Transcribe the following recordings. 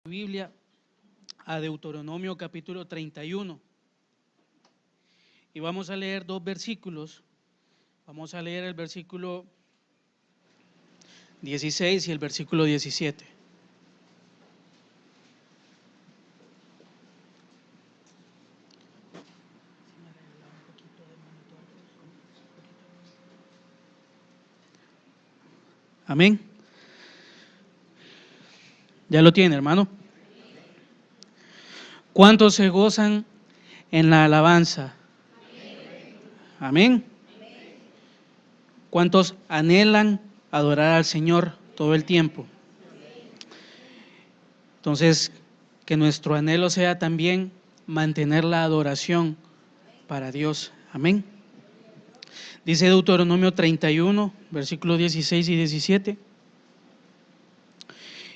Biblia a Deuteronomio capítulo 31 y vamos a leer dos versículos. Vamos a leer el versículo 16 y el versículo 17. Amén. ¿Ya lo tiene, hermano? ¿Cuántos se gozan en la alabanza? Amén. ¿Cuántos anhelan adorar al Señor todo el tiempo? Entonces, que nuestro anhelo sea también mantener la adoración para Dios. Amén. Dice Deuteronomio 31, versículos 16 y 17.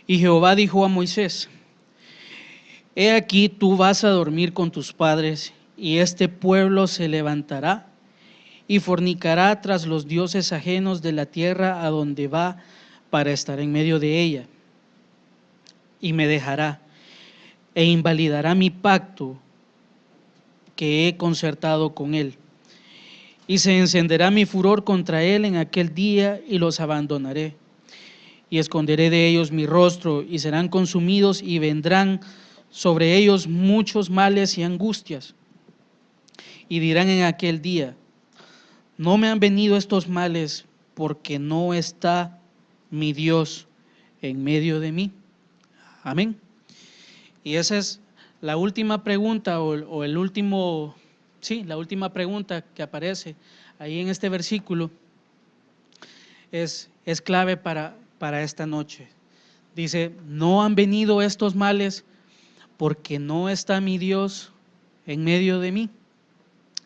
Y Jehová dijo a Moisés: He aquí tú vas a dormir con tus padres, y este pueblo se levantará y fornicará tras los dioses ajenos de la tierra a donde va para estar en medio de ella, y me dejará, e invalidará mi pacto que he concertado con él. Y se encenderá mi furor contra él en aquel día, y los abandonaré, y esconderé de ellos mi rostro, y serán consumidos, y vendrán sobre ellos muchos males y angustias. Y dirán en aquel día: no me han venido estos males porque no está mi Dios en medio de mí. Amén. Y esa es la última pregunta o el último, la última pregunta que aparece ahí en este versículo es clave para esta noche. Dice: no han venido estos males porque no está mi Dios en medio de mí.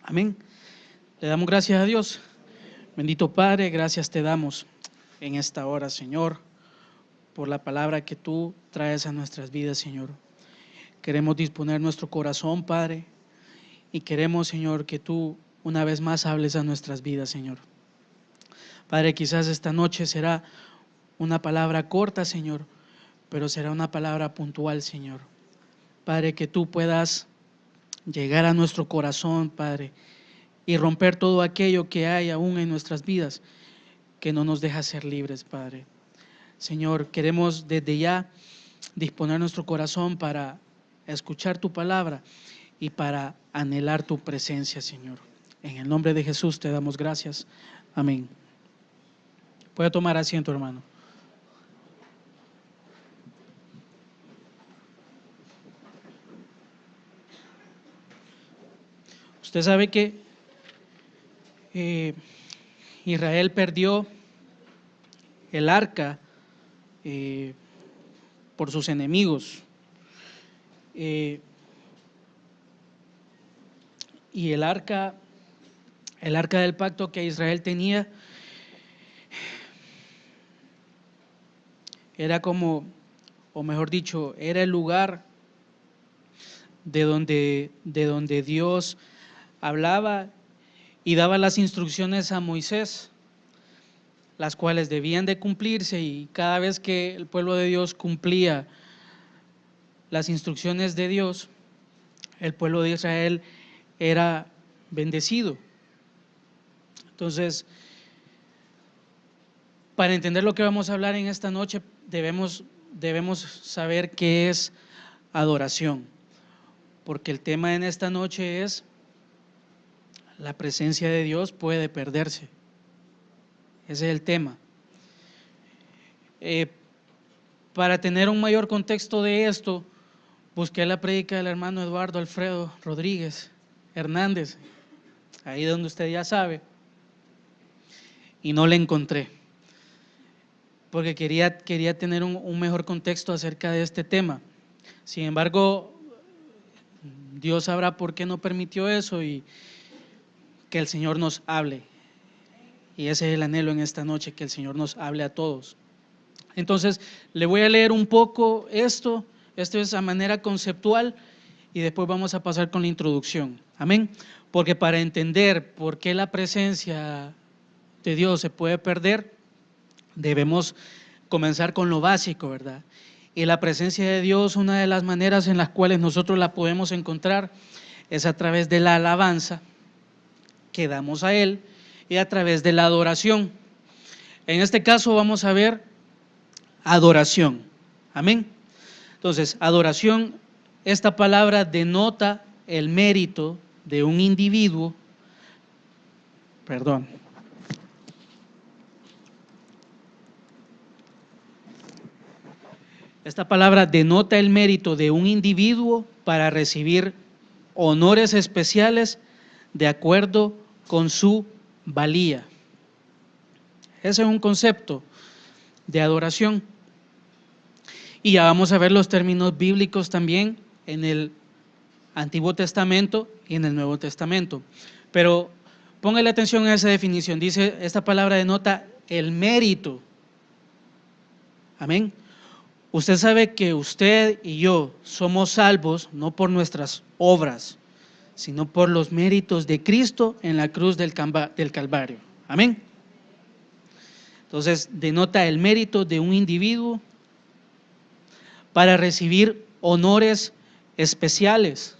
Amén. Le damos gracias a Dios. Bendito Padre, gracias te damos en esta hora, Señor, por la palabra que tú traes a nuestras vidas, Señor. Queremos disponer nuestro corazón, Padre, y queremos, Señor, que tú una vez más hables a nuestras vidas, Señor. Padre, quizás esta noche será una palabra corta, Señor, pero será una palabra puntual, Señor. Padre, que tú puedas llegar a nuestro corazón, Padre, y romper todo aquello que hay aún en nuestras vidas que no nos deja ser libres, Padre. Señor, queremos desde ya disponer nuestro corazón para escuchar tu palabra y para anhelar tu presencia, Señor. En el nombre de Jesús te damos gracias. Amén. Puede tomar asiento, hermano. Usted sabe que Israel perdió el arca por sus enemigos. Y el arca del pacto que Israel tenía era como, o mejor dicho, era el lugar de donde Dios hablaba y daba las instrucciones a Moisés, las cuales debían de cumplirse, y cada vez que el pueblo de Dios cumplía las instrucciones de Dios, el pueblo de Israel era bendecido. Entonces, para entender lo que vamos a hablar en esta noche, debemos saber qué es adoración, porque el tema en esta noche es: la presencia de Dios puede perderse. Ese es el tema. Para tener un mayor contexto de esto, busqué la prédica del hermano Eduardo Alfredo Rodríguez Hernández, ahí donde usted ya sabe, y no la encontré, porque quería tener un mejor contexto acerca de este tema. Sin embargo, Dios sabrá por qué no permitió eso, y que el Señor nos hable. Y ese es el anhelo en esta noche, que el Señor nos hable a todos. Entonces, le voy a leer un poco esto es a manera conceptual, y después vamos a pasar con la introducción. Amén. Porque para entender por qué la presencia de Dios se puede perder, debemos comenzar con lo básico, ¿verdad? Y la presencia de Dios, una de las maneras en las cuales nosotros la podemos encontrar es a través de la alabanza que damos a Él y a través de la adoración. En este caso vamos a ver adoración. Amén. Entonces, adoración, esta palabra denota el mérito de un individuo, perdón. Esta palabra denota el mérito de un individuo para recibir honores especiales de acuerdo con su valía. Ese es un concepto de adoración. Y ya vamos a ver los términos bíblicos también en el Antiguo Testamento y en el Nuevo Testamento. Pero póngale atención a esa definición. Dice, esta palabra denota el mérito. Amén. Usted sabe que usted y yo somos salvos no por nuestras obras, sino por los méritos de Cristo en la cruz del Calvario. Amén. Entonces, denota el mérito de un individuo para recibir honores especiales.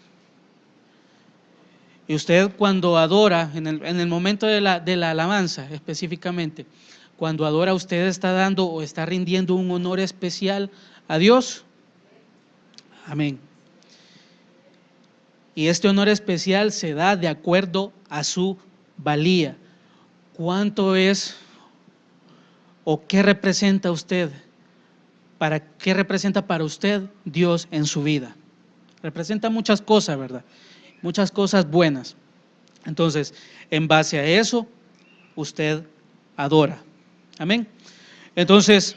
Y usted cuando adora, en el momento de la alabanza específicamente, cuando adora, usted está dando o está rindiendo un honor especial a Dios. Amén. Y este honor especial se da de acuerdo a su valía. ¿Cuánto es o qué representa usted? ¿Qué representa para usted Dios en su vida? Representa muchas cosas, ¿verdad? Muchas cosas buenas. Entonces, en base a eso, usted adora. Amén. Entonces,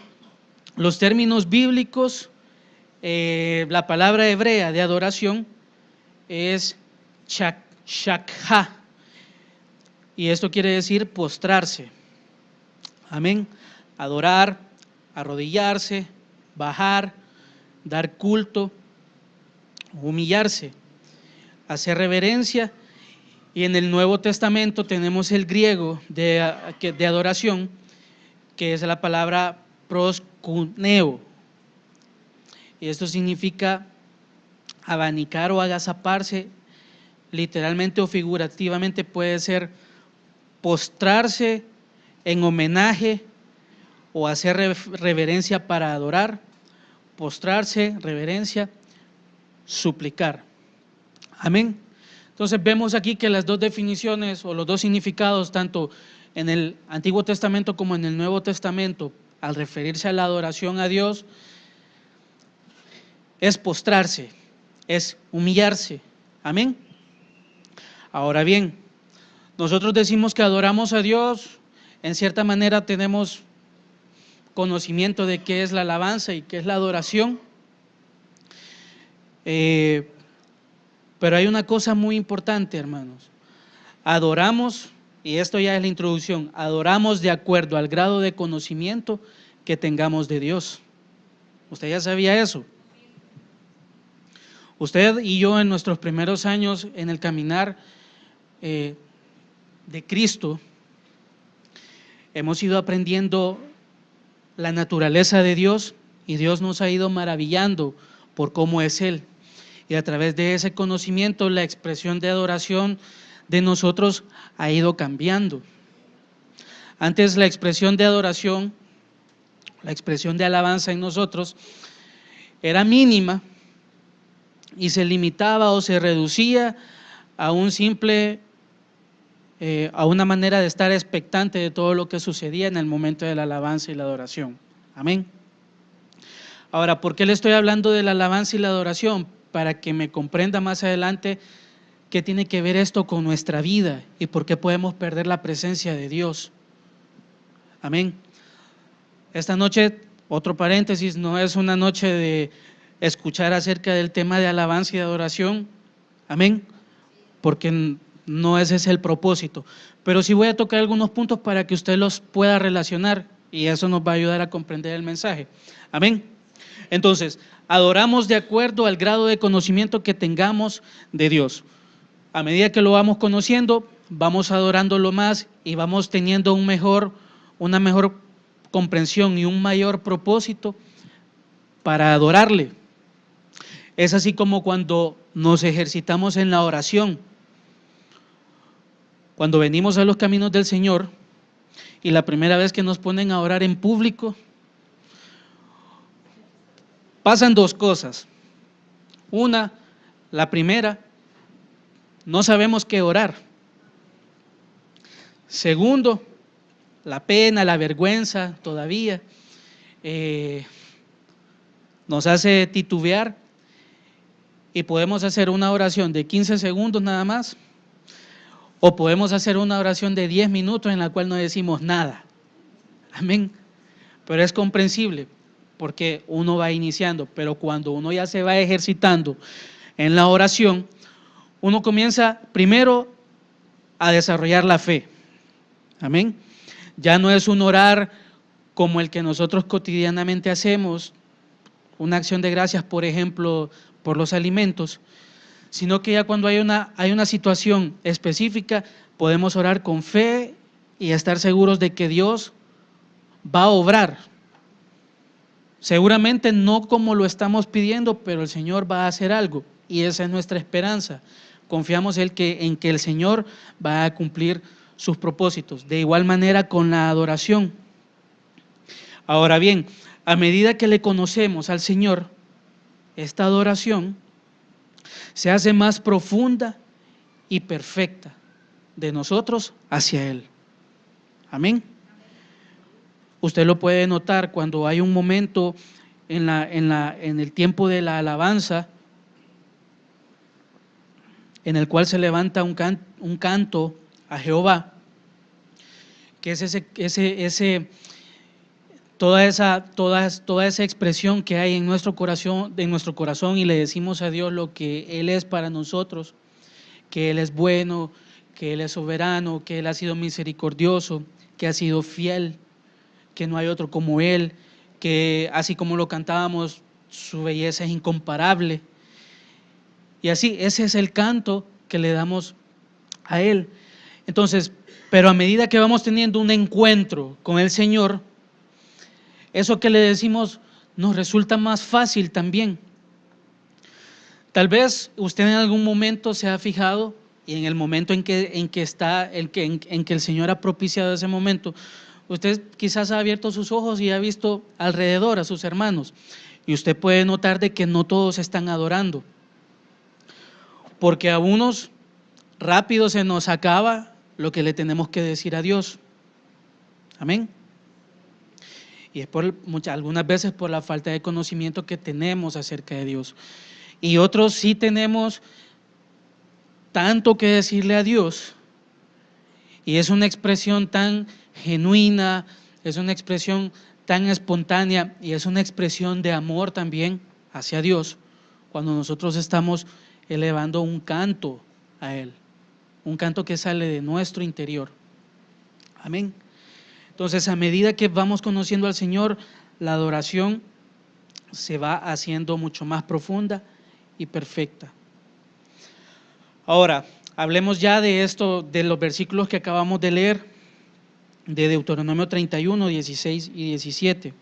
los términos bíblicos, la palabra hebrea de adoración es shakha, y esto quiere decir postrarse. Amén. Adorar, arrodillarse, bajar, dar culto, humillarse, hacer reverencia. Y en el Nuevo Testamento tenemos el griego de adoración, que es la palabra proskuneo, y esto significa abanicar o agazaparse, literalmente o figurativamente puede ser postrarse en homenaje o hacer reverencia para adorar, postrarse, reverencia, suplicar. Amén. Entonces vemos aquí que las dos definiciones o los dos significados, tanto en el Antiguo Testamento como en el Nuevo Testamento, al referirse a la adoración a Dios, es postrarse, es humillarse. Amén. Ahora bien, nosotros decimos que adoramos a Dios, en cierta manera tenemos conocimiento de qué es la alabanza y qué es la adoración, pero hay una cosa muy importante, hermanos. Adoramos, y esto ya es la introducción, adoramos de acuerdo al grado de conocimiento que tengamos de Dios. ¿Usted ya sabía eso? Usted y yo en nuestros primeros años en el caminar de Cristo, hemos ido aprendiendo la naturaleza de Dios y Dios nos ha ido maravillando por cómo es Él. Y a través de ese conocimiento, la expresión de adoración de nosotros ha ido cambiando. Antes la expresión de adoración, la expresión de alabanza en nosotros era mínima y se limitaba o se reducía a un simple, a una manera de estar expectante de todo lo que sucedía en el momento de la alabanza y la adoración. Amén. Ahora, ¿por qué le estoy hablando de la alabanza y la adoración? Para que me comprenda más adelante qué tiene que ver esto con nuestra vida y por qué podemos perder la presencia de Dios. Amén. Esta noche, otro paréntesis, no es una noche de escuchar acerca del tema de alabanza y de adoración. Amén. Porque no ese es el propósito. Pero sí voy a tocar algunos puntos para que usted los pueda relacionar y eso nos va a ayudar a comprender el mensaje. Amén. Entonces, adoramos de acuerdo al grado de conocimiento que tengamos de Dios. A medida que lo vamos conociendo, vamos adorándolo más y vamos teniendo una mejor comprensión y un mayor propósito para adorarle. Es así como cuando nos ejercitamos en la oración. Cuando venimos a los caminos del Señor y la primera vez que nos ponen a orar en público, pasan dos cosas. Una, la primera, no sabemos qué orar. Segundo, la pena, la vergüenza todavía nos hace titubear y podemos hacer una oración de 15 segundos nada más, o podemos hacer una oración de 10 minutos en la cual no decimos nada. Amén. Pero es comprensible porque uno va iniciando, pero cuando uno ya se va ejercitando en la oración, uno comienza primero a desarrollar la fe. Amén. Ya no es un orar como el que nosotros cotidianamente hacemos, una acción de gracias, por ejemplo, por los alimentos, sino que ya cuando hay una situación específica, podemos orar con fe y estar seguros de que Dios va a obrar. Seguramente no como lo estamos pidiendo, pero el Señor va a hacer algo y esa es nuestra esperanza. Confiamos en que el Señor va a cumplir sus propósitos. De igual manera con la adoración. Ahora bien, a medida que le conocemos al Señor, esta adoración se hace más profunda y perfecta de nosotros hacia Él. Amén. Usted lo puede notar cuando hay un momento en el tiempo de la alabanza en el cual se levanta un canto a Jehová, que es toda esa expresión que hay en nuestro corazón y le decimos a Dios lo que Él es para nosotros, que Él es bueno, que Él es soberano, que Él ha sido misericordioso, que ha sido fiel, que no hay otro como Él, que así como lo cantábamos, su belleza es incomparable. Y así, ese es el canto que le damos a Él. Entonces, pero a medida que vamos teniendo un encuentro con el Señor, eso que le decimos nos resulta más fácil también. Tal vez usted en algún momento se ha fijado, y en el momento en que el Señor ha propiciado ese momento, usted quizás ha abierto sus ojos y ha visto alrededor a sus hermanos, y usted puede notar de que no todos están adorando, porque a unos rápido se nos acaba lo que le tenemos que decir a Dios. Amén. Y es algunas veces por la falta de conocimiento que tenemos acerca de Dios. Y otros sí tenemos tanto que decirle a Dios, y es una expresión tan genuina, es una expresión tan espontánea y es una expresión de amor también hacia Dios, cuando nosotros estamos elevando un canto a Él, un canto que sale de nuestro interior. Amén. Entonces, a medida que vamos conociendo al Señor, la adoración se va haciendo mucho más profunda y perfecta. Ahora, hablemos ya de esto, de los versículos que acabamos de leer, de Deuteronomio 31, 16 y 17.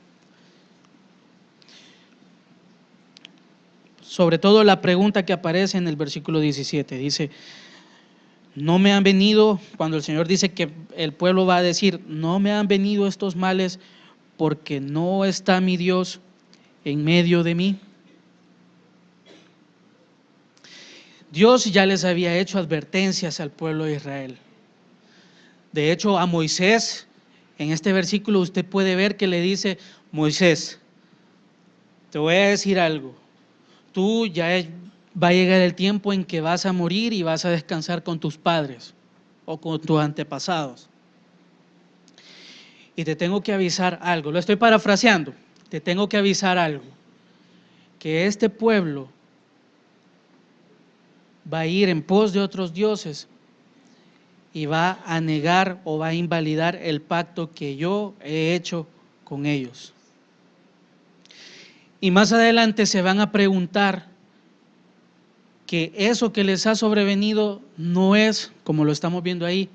Sobre todo la pregunta que aparece en el versículo 17, dice: no me han venido, cuando el Señor dice que el pueblo va a decir, no me han venido estos males porque no está mi Dios en medio de mí. Dios ya les había hecho advertencias al pueblo de Israel. De hecho, a Moisés, en este versículo usted puede ver que le dice: Moisés, te voy a decir algo, tú va a llegar el tiempo en que vas a morir y vas a descansar con tus padres o con tus antepasados. Y te tengo que avisar algo, lo estoy parafraseando, te tengo que avisar algo, que este pueblo va a ir en pos de otros dioses y va a negar o va a invalidar el pacto que yo he hecho con ellos. Y más adelante se van a preguntar que eso que les ha sobrevenido no es, como lo estamos viendo ahí,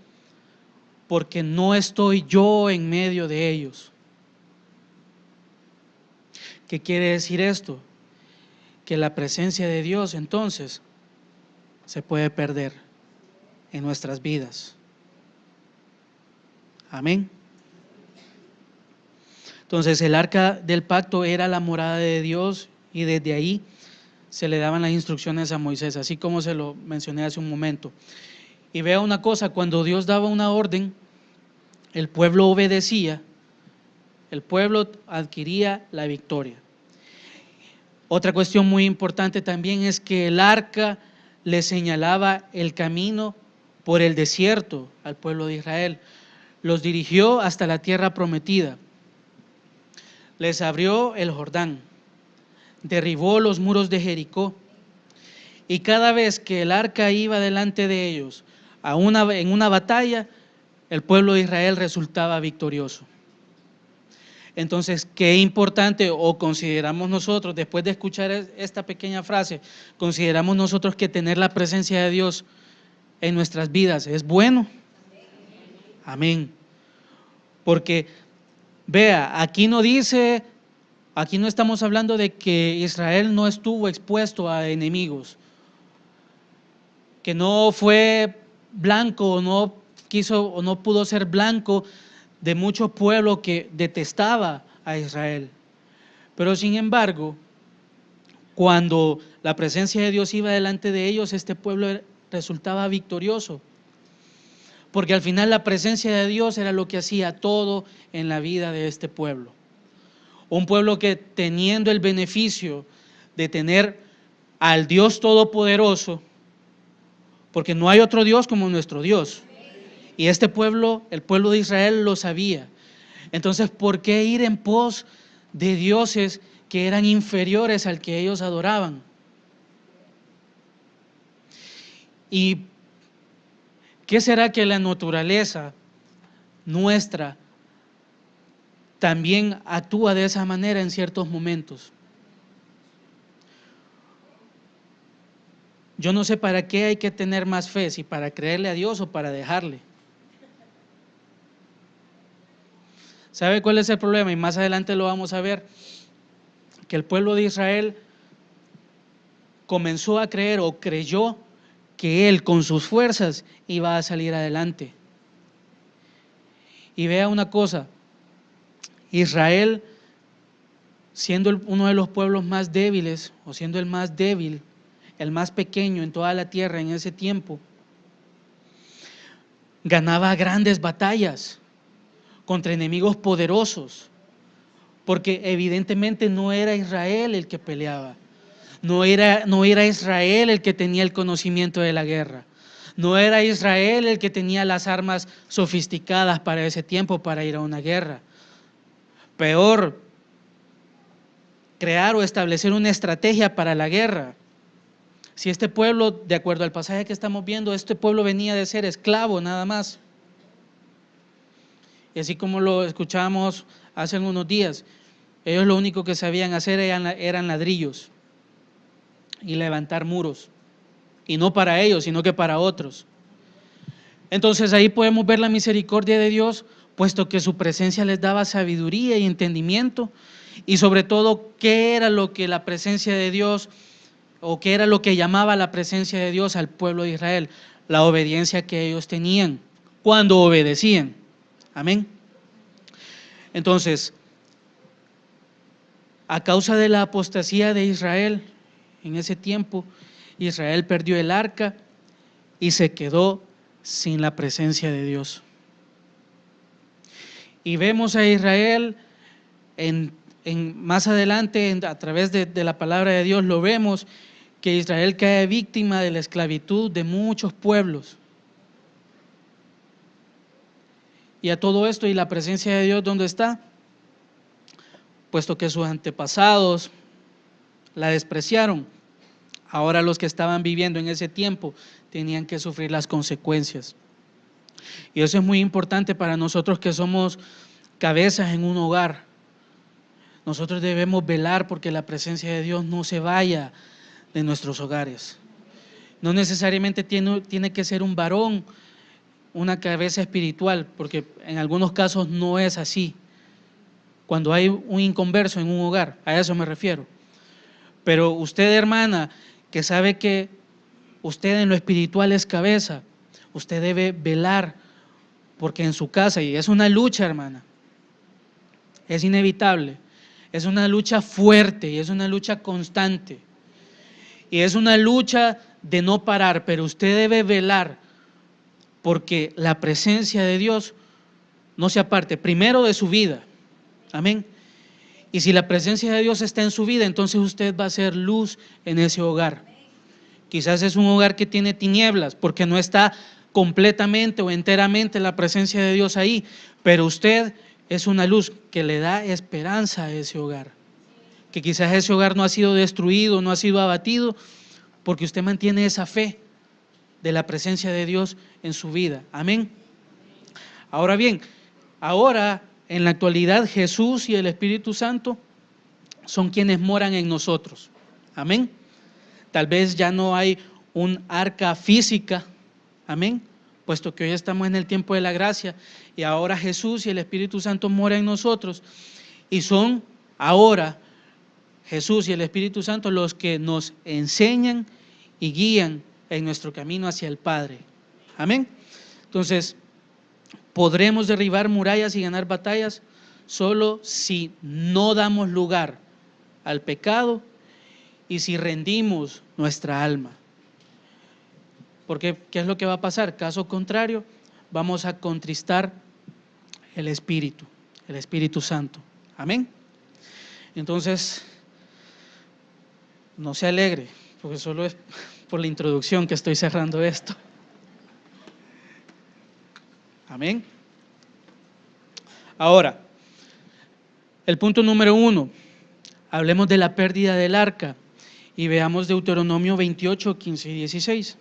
porque no estoy yo en medio de ellos. ¿Qué quiere decir esto? Que la presencia de Dios entonces se puede perder en nuestras vidas. Amén. Entonces el arca del pacto era la morada de Dios y desde ahí se le daban las instrucciones a Moisés, así como se lo mencioné hace un momento. Y vea una cosa, cuando Dios daba una orden, el pueblo obedecía, el pueblo adquiría la victoria. Otra cuestión muy importante también es que el arca le señalaba el camino por el desierto al pueblo de Israel. Los dirigió hasta la tierra prometida. Les abrió el Jordán, derribó los muros de Jericó. Y cada vez que el arca iba delante de ellos en una batalla, el pueblo de Israel resultaba victorioso. Entonces, qué importante, o consideramos nosotros, después de escuchar esta pequeña frase, consideramos nosotros que tener la presencia de Dios en nuestras vidas es bueno. Amén. Porque, vea, aquí no estamos hablando de que Israel no estuvo expuesto a enemigos, que no fue blanco o no quiso o no pudo ser blanco de mucho pueblo que detestaba a Israel. Pero sin embargo, cuando la presencia de Dios iba delante de ellos, este pueblo resultaba victorioso. Porque al final la presencia de Dios era lo que hacía todo en la vida de este pueblo. Un pueblo que, teniendo el beneficio de tener al Dios Todopoderoso, porque no hay otro Dios como nuestro Dios. Y este pueblo, el pueblo de Israel, lo sabía. Entonces, ¿por qué ir en pos de dioses que eran inferiores al que ellos adoraban? ¿Y qué será que la naturaleza nuestra también actúa de esa manera en ciertos momentos? Yo no sé para qué hay que tener más fe, si para creerle a Dios o para dejarle. ¿Sabe cuál es el problema? Y más adelante lo vamos a ver, que el pueblo de Israel comenzó a creer o creyó que él con sus fuerzas iba a salir adelante. Y vea una cosa, Israel, siendo uno de los pueblos más débiles, o siendo el más débil, el más pequeño en toda la tierra en ese tiempo, ganaba grandes batallas contra enemigos poderosos, porque evidentemente no era Israel el que peleaba, no era Israel el que tenía el conocimiento de la guerra, no era Israel el que tenía las armas sofisticadas para ese tiempo para ir a una guerra. Peor, crear o establecer una estrategia para la guerra. Si este pueblo, de acuerdo al pasaje que estamos viendo, este pueblo venía de ser esclavo nada más. Y así como lo escuchamos hace unos días, ellos lo único que sabían hacer eran ladrillos y levantar muros. Y no para ellos, sino que para otros. Entonces ahí podemos ver la misericordia de Dios, puesto que su presencia les daba sabiduría y entendimiento, y sobre todo, qué era lo que la presencia de Dios, o qué era lo que llamaba la presencia de Dios al pueblo de Israel, la obediencia que ellos tenían cuando obedecían. Amén. Entonces, a causa de la apostasía de Israel, en ese tiempo, Israel perdió el arca y se quedó sin la presencia de Dios. Y vemos a Israel más adelante, a través de la palabra de Dios, lo vemos que Israel cae víctima de la esclavitud de muchos pueblos. Y a todo esto, ¿y la presencia de Dios dónde está? Puesto que sus antepasados la despreciaron, ahora los que estaban viviendo en ese tiempo tenían que sufrir las consecuencias. Y eso es muy importante para nosotros que somos cabezas en un hogar. Nosotros debemos velar porque la presencia de Dios no se vaya de nuestros hogares. No necesariamente tiene que ser un varón, una cabeza espiritual, porque en algunos casos no es así. cuando hay un inconverso en un hogar, a eso me refiero. Pero usted, hermana, que sabe que usted en lo espiritual es cabeza, usted debe velar, porque en su casa, y es una lucha, hermana, es inevitable, es una lucha fuerte y es una lucha constante, y es una lucha de no parar, pero usted debe velar porque la presencia de Dios no se aparte, primero de su vida, amén. Y si la presencia de Dios está en su vida, entonces usted va a ser luz en ese hogar. Quizás es un hogar que tiene tinieblas porque no está completamente o enteramente la presencia de Dios ahí, pero usted es una luz que le da esperanza a ese hogar. Que quizás ese hogar no ha sido destruido, no ha sido abatido, porque usted mantiene esa fe de la presencia de Dios en su vida. Amén. Ahora bien, ahora en la actualidad Jesús y el Espíritu Santo son quienes moran en nosotros. Amén. Tal vez ya no hay un arca física, amén, puesto que hoy estamos en el tiempo de la gracia y ahora Jesús y el Espíritu Santo moran en nosotros y son ahora Jesús y el Espíritu Santo los que nos enseñan y guían en nuestro camino hacia el Padre. Amén. Entonces, podremos derribar murallas y ganar batallas solo si no damos lugar al pecado y si rendimos nuestra alma. Porque, ¿qué es lo que va a pasar? Caso contrario, vamos a contristar el Espíritu Santo. Amén. Entonces, no se alegre, porque solo es por la introducción que estoy cerrando esto. Amén. Ahora, el punto número 1, hablemos de la pérdida del arca y veamos Deuteronomio 28, 15 y 16.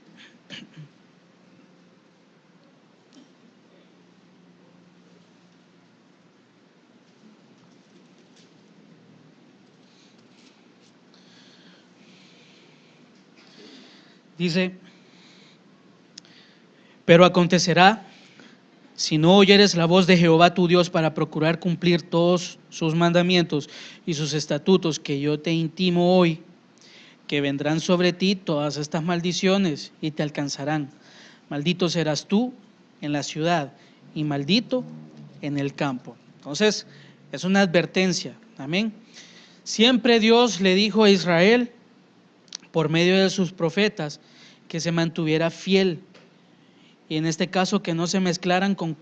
Dice, pero acontecerá, si no oyeres la voz de Jehová tu Dios para procurar cumplir todos sus mandamientos y sus estatutos que yo te intimo hoy, que vendrán sobre ti todas estas maldiciones y te alcanzarán. Maldito serás tú en la ciudad y maldito en el campo. Entonces, es una advertencia, amén. Siempre Dios le dijo a Israel, por medio de sus profetas, que se mantuviera fiel, y en este caso que no se mezclaran con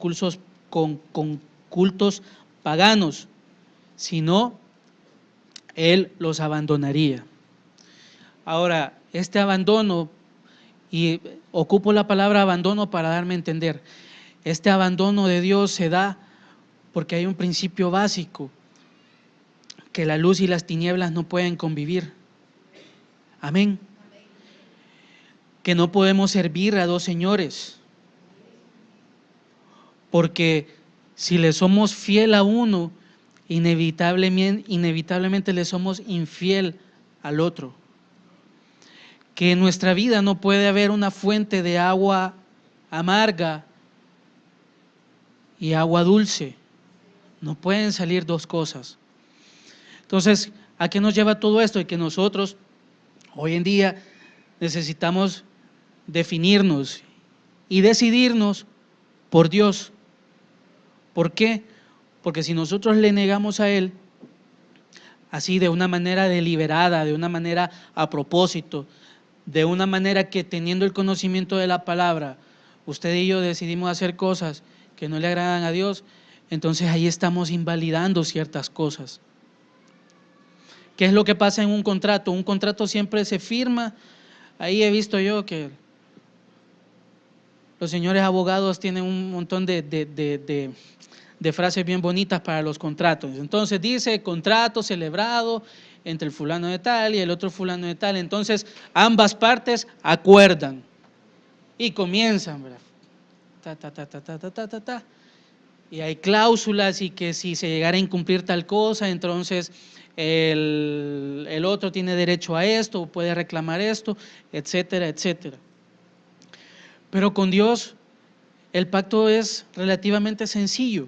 cultos paganos, sino Él los abandonaría. Ahora, este abandono, y ocupo la palabra abandono para darme a entender, este abandono de Dios se da porque hay un principio básico, que la luz y las tinieblas no pueden convivir. Amén. Que no podemos servir a dos señores, porque si le somos fiel a uno, inevitablemente le somos infiel al otro. Que en nuestra vida no puede haber una fuente de agua amarga y agua dulce. No pueden salir dos cosas. Entonces, ¿a qué nos lleva todo esto? Y que nosotros hoy en día necesitamos definirnos y decidirnos por Dios. ¿Por qué? Porque si nosotros le negamos a Él, así de una manera deliberada, de una manera a propósito, de una manera que teniendo el conocimiento de la palabra, usted y yo decidimos hacer cosas que no le agradan a Dios, entonces ahí estamos invalidando ciertas cosas. ¿Qué es lo que pasa en un contrato? Un contrato siempre se firma. Ahí he visto yo que los señores abogados tienen un montón de frases bien bonitas para los contratos. Entonces dice contrato celebrado entre el fulano de tal y el otro fulano de tal. Entonces ambas partes acuerdan y comienzan, ¿verdad? Y hay cláusulas y que si se llegara a incumplir tal cosa, entonces el otro tiene derecho a esto, puede reclamar esto, etcétera, etcétera. Pero con Dios el pacto es relativamente sencillo.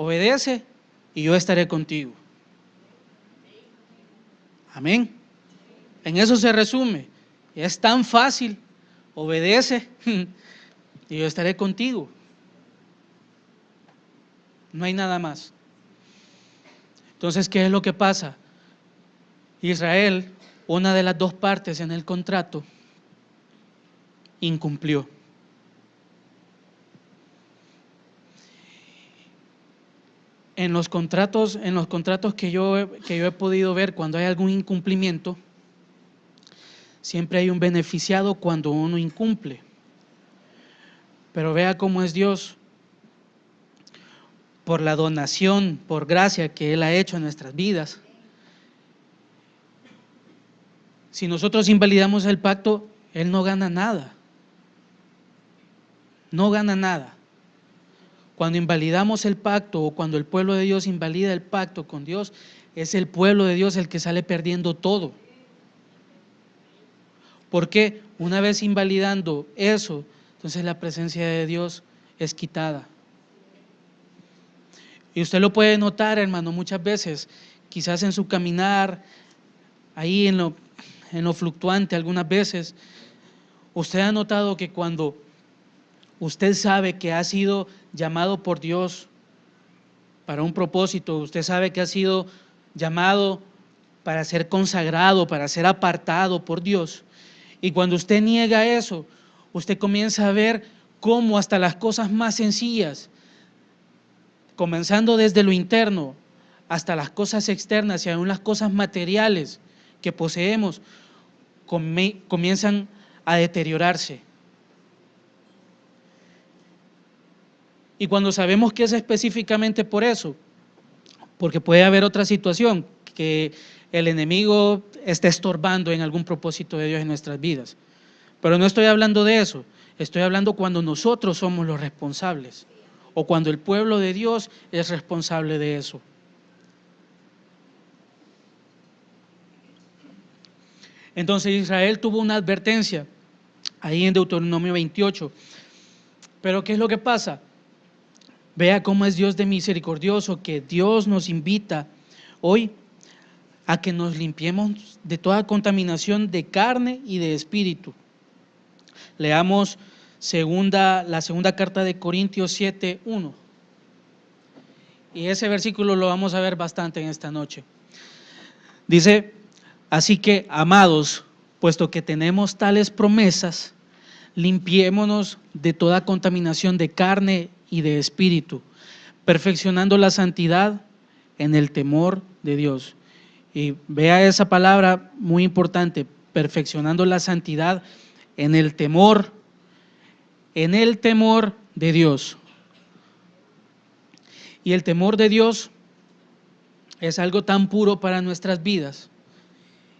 obedece y yo estaré contigo. Amén. En eso se resume. Es tan fácil, obedece y yo estaré contigo. No hay nada más. Entonces, ¿qué es lo que pasa? Israel, una de las dos partes en el contrato, incumplió. En los contratos que yo he podido ver, cuando hay algún incumplimiento, siempre hay un beneficiado cuando uno incumple. Pero vea cómo es Dios. Por la donación, por gracia que Él ha hecho en nuestras vidas. Si nosotros invalidamos el pacto, Él no gana nada. No gana nada. Cuando invalidamos el pacto o cuando el pueblo de Dios invalida el pacto con Dios, es el pueblo de Dios el que sale perdiendo todo. Porque una vez invalidando eso, entonces la presencia de Dios es quitada. Y usted lo puede notar, hermano, muchas veces, quizás en su caminar, ahí en lo fluctuante algunas veces, usted ha notado que cuando usted sabe que ha sido llamado por Dios para un propósito, usted sabe que ha sido llamado para ser consagrado, para ser apartado por Dios, y cuando usted niega eso, usted comienza a ver cómo hasta las cosas más sencillas, comenzando desde lo interno hasta las cosas externas y aún las cosas materiales que poseemos, comienzan a deteriorarse. Y cuando sabemos que es específicamente por eso, porque puede haber otra situación, que el enemigo está estorbando en algún propósito de Dios en nuestras vidas. Pero no estoy hablando de eso, estoy hablando cuando nosotros somos los responsables, o cuando el pueblo de Dios es responsable de eso. Entonces Israel tuvo una advertencia ahí en Deuteronomio 28. Pero ¿qué es lo que pasa? Vea cómo es Dios de misericordioso, que Dios nos invita hoy a que nos limpiemos de toda contaminación de carne y de espíritu. Leamos la segunda carta de Corintios 7:1. Y ese versículo lo vamos a ver bastante en esta noche. Dice: así que, amados, puesto que tenemos tales promesas, limpiémonos de toda contaminación de carne y de espíritu, perfeccionando la santidad en el temor de Dios. Y vea esa palabra muy importante, perfeccionando la santidad en el temor de Dios. Y el temor de Dios es algo tan puro para nuestras vidas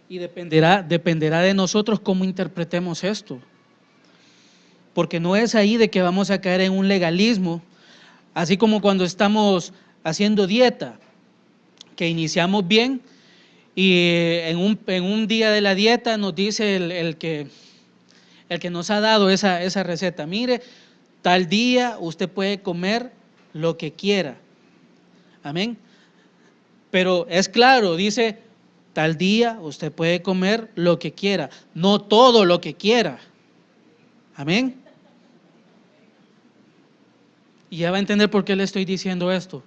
y dependerá de nosotros cómo interpretemos esto. Porque no es ahí de que vamos a caer en un legalismo, así como cuando estamos haciendo dieta, que iniciamos bien y en un día de la dieta nos dice el que nos ha dado esa receta: mire, tal día usted puede comer lo que quiera. Amén. Pero es claro, dice, tal día usted puede comer lo que quiera, no todo lo que quiera. Amén. Y ya va a entender por qué le estoy diciendo esto.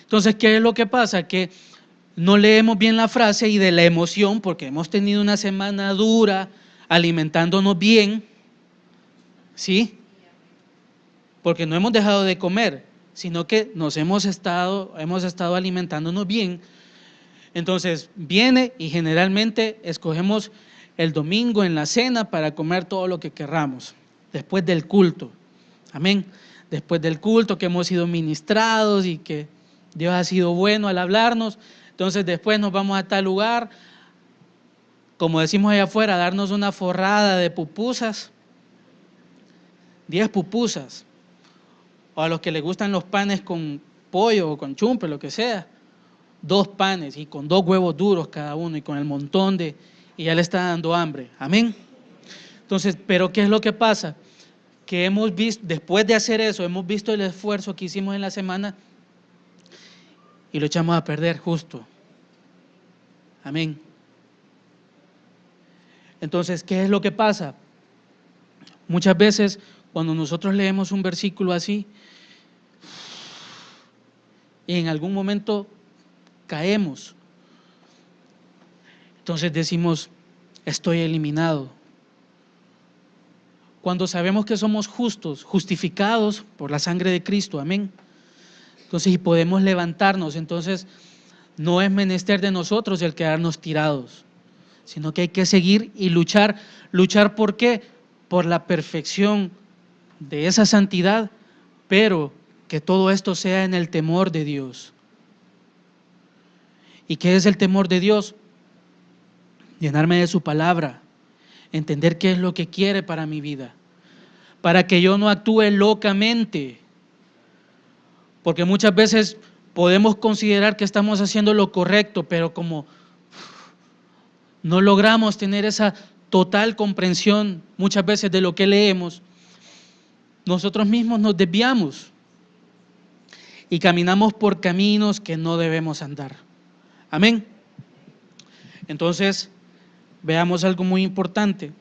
Entonces, ¿qué es lo que pasa? Que no leemos bien la frase y de la emoción, porque hemos tenido una semana dura alimentándonos bien, ¿sí? Porque no hemos dejado de comer, sino que hemos estado alimentándonos bien. Entonces viene y generalmente escogemos el domingo en la cena para comer todo lo que querramos, después del culto. Amén. Después del culto que hemos sido ministrados y que Dios ha sido bueno al hablarnos, entonces después nos vamos a tal lugar, como decimos allá afuera, a darnos una forrada de pupusas, 10 pupusas, o a los que les gustan los panes con pollo o con chumpe, lo que sea, 2 panes y con 2 huevos duros cada uno y con el montón y ya le está dando hambre. Amén. Entonces, pero ¿qué es lo que pasa? Que hemos visto, después de hacer eso, hemos visto el esfuerzo que hicimos en la semana y lo echamos a perder justo. Amén. Entonces, ¿qué es lo que pasa? Muchas veces cuando nosotros leemos un versículo así y en algún momento caemos, entonces decimos, estoy eliminado. Cuando sabemos que somos justos, justificados por la sangre de Cristo, amén. Entonces, y podemos levantarnos, entonces no es menester de nosotros el quedarnos tirados, sino que hay que seguir y luchar. ¿Luchar por qué? Por la perfección de esa santidad, pero que todo esto sea en el temor de Dios. ¿Y qué es el temor de Dios? Llenarme de su palabra, entender qué es lo que quiere para mi vida, para que yo no actúe locamente, porque muchas veces podemos considerar que estamos haciendo lo correcto, pero como no logramos tener esa total comprensión muchas veces de lo que leemos, nosotros mismos nos desviamos y caminamos por caminos que no debemos andar. Amén. Entonces, veamos algo muy importante.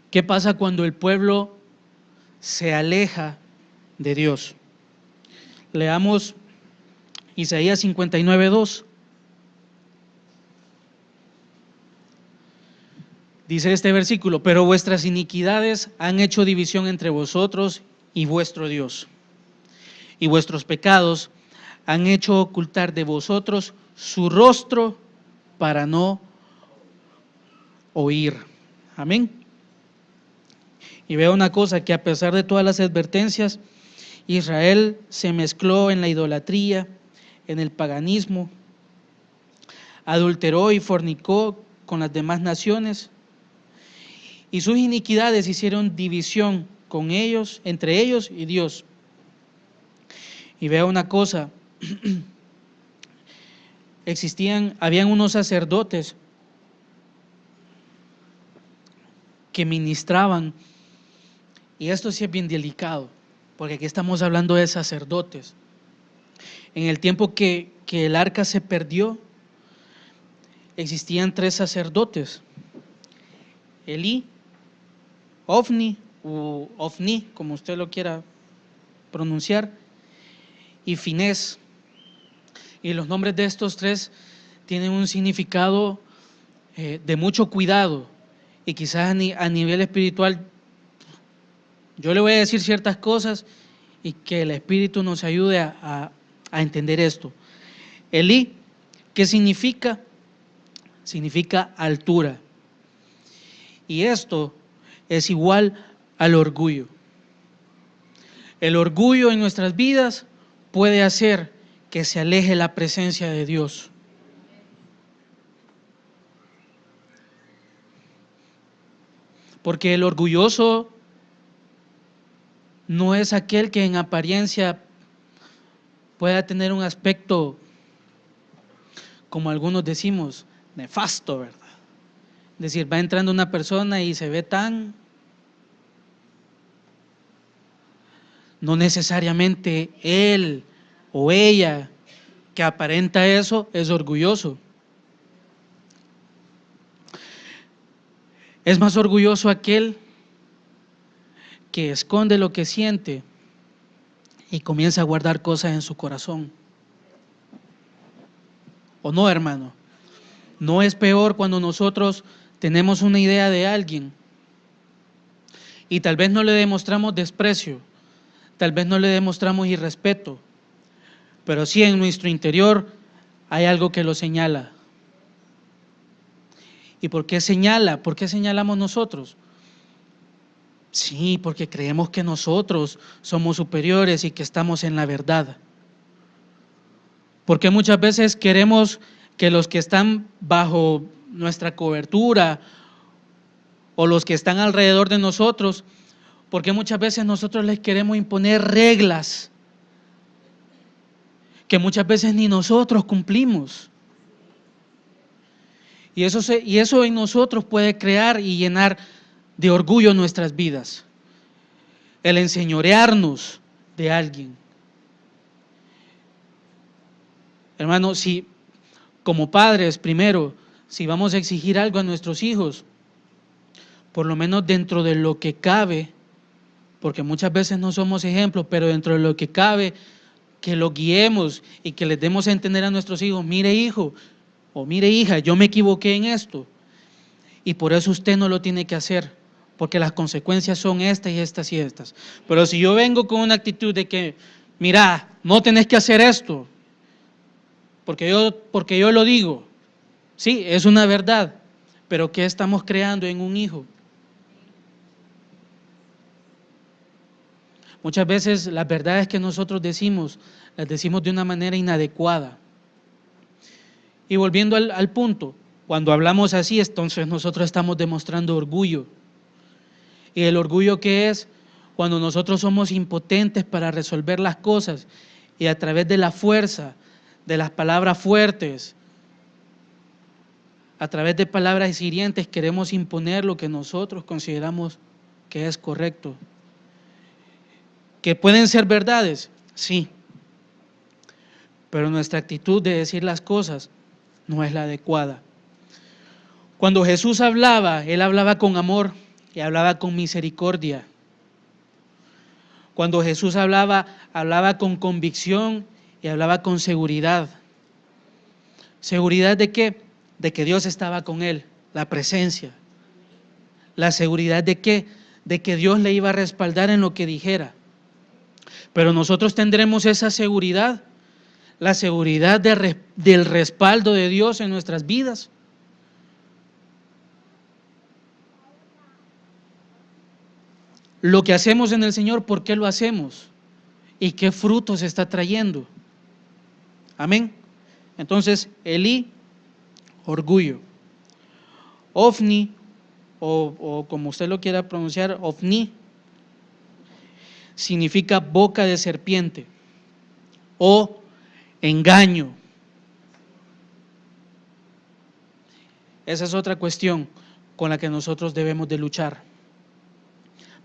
¿Qué pasa cuando el pueblo se aleja de Dios? Leamos Isaías 59:2. Dice este versículo: pero vuestras iniquidades han hecho división entre vosotros y vuestro Dios, y vuestros pecados han hecho ocultar de vosotros su rostro para no oír. Amén. Y veo una cosa, que a pesar de todas las advertencias, Israel se mezcló en la idolatría, en el paganismo, adulteró y fornicó con las demás naciones, y sus iniquidades hicieron división con ellos, entre ellos y Dios. Y veo una cosa, habían unos sacerdotes que ministraban, y esto sí es bien delicado, porque aquí estamos hablando de sacerdotes. En el tiempo que el arca se perdió, existían 3 sacerdotes: Elí, Ofni, o Ofni, como usted lo quiera pronunciar, y Finés. Y los nombres de estos 3 tienen un significado de mucho cuidado, y quizás a nivel espiritual yo le voy a decir ciertas cosas y que el Espíritu nos ayude a entender esto. Elí, ¿qué significa? Significa altura. Y esto es igual al orgullo. El orgullo en nuestras vidas puede hacer que se aleje la presencia de Dios. Porque el orgulloso no es aquel que en apariencia pueda tener un aspecto, como algunos decimos, nefasto, ¿verdad? Es decir, va entrando una persona y se ve tan, no necesariamente él o ella que aparenta eso es orgulloso. Es más orgulloso aquel que esconde lo que siente y comienza a guardar cosas en su corazón. ¿O no, hermano? ¿No es peor cuando nosotros tenemos una idea de alguien y tal vez no le demostramos desprecio, tal vez no le demostramos irrespeto, pero sí en nuestro interior hay algo que lo señala? ¿Y por qué señala? ¿Por qué señalamos nosotros? Sí, porque creemos que nosotros somos superiores y que estamos en la verdad. Porque muchas veces queremos que los que están bajo nuestra cobertura o los que están alrededor de nosotros, porque muchas veces nosotros les queremos imponer reglas que muchas veces ni nosotros cumplimos. Y eso en nosotros puede crear y llenar de orgullo nuestras vidas, el enseñorearnos de alguien. Hermano, si como padres, primero, si vamos a exigir algo a nuestros hijos, por lo menos dentro de lo que cabe, porque muchas veces no somos ejemplos, pero dentro de lo que cabe, que lo guiemos y que les demos a entender a nuestros hijos, mire hijo o mire hija, yo me equivoqué en esto y por eso usted no lo tiene que hacer, porque las consecuencias son estas y estas y estas. Pero si yo vengo con una actitud de que, mira, no tenés que hacer esto, porque yo lo digo, sí, es una verdad, pero ¿qué estamos creando en un hijo? Muchas veces las verdades que nosotros decimos, las decimos de una manera inadecuada. Y volviendo al punto, cuando hablamos así, entonces nosotros estamos demostrando orgullo. ¿Y el orgullo qué es? Cuando nosotros somos impotentes para resolver las cosas y a través de la fuerza, de las palabras fuertes, a través de palabras hirientes queremos imponer lo que nosotros consideramos que es correcto. ¿Que pueden ser verdades? Sí. Pero nuestra actitud de decir las cosas no es la adecuada. Cuando Jesús hablaba, Él hablaba con amor y hablaba con misericordia. Cuando Jesús hablaba, hablaba con convicción y hablaba con seguridad. ¿Seguridad de qué? De que Dios estaba con Él, la presencia. ¿La seguridad de qué? De que Dios le iba a respaldar en lo que dijera. Pero nosotros tendremos esa seguridad, la seguridad del respaldo de Dios en nuestras vidas. Lo que hacemos en el Señor, ¿por qué lo hacemos? ¿Y qué frutos está trayendo? Amén. Entonces, Elí, orgullo. Ofni, o como usted lo quiera pronunciar, Ofni, significa boca de serpiente o engaño. Esa es otra cuestión con la que nosotros debemos de luchar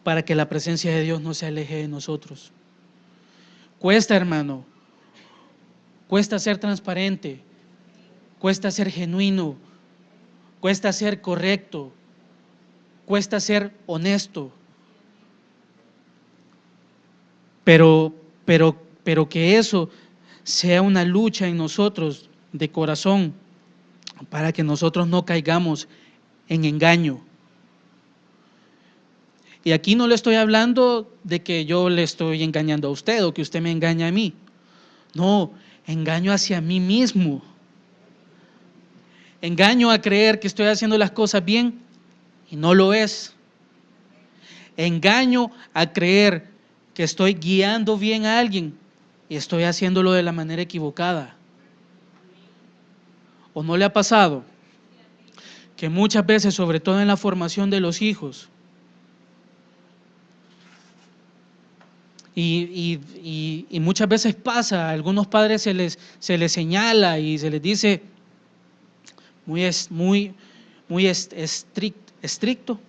para que la presencia de Dios no se aleje de nosotros. Cuesta, hermano, cuesta ser transparente, cuesta ser genuino, cuesta ser correcto, cuesta ser honesto, pero que eso sea una lucha en nosotros de corazón para que nosotros no caigamos en engaño. Y aquí no le estoy hablando de que yo le estoy engañando a usted o que usted me engaña a mí. No, engaño hacia mí mismo. Engaño a creer que estoy haciendo las cosas bien y no lo es. Engaño a creer que estoy guiando bien a alguien y estoy haciéndolo de la manera equivocada. ¿O no le ha pasado que muchas veces, sobre todo en la formación de los hijos, y muchas veces pasa, a algunos padres se les señala y se les dice muy estricto,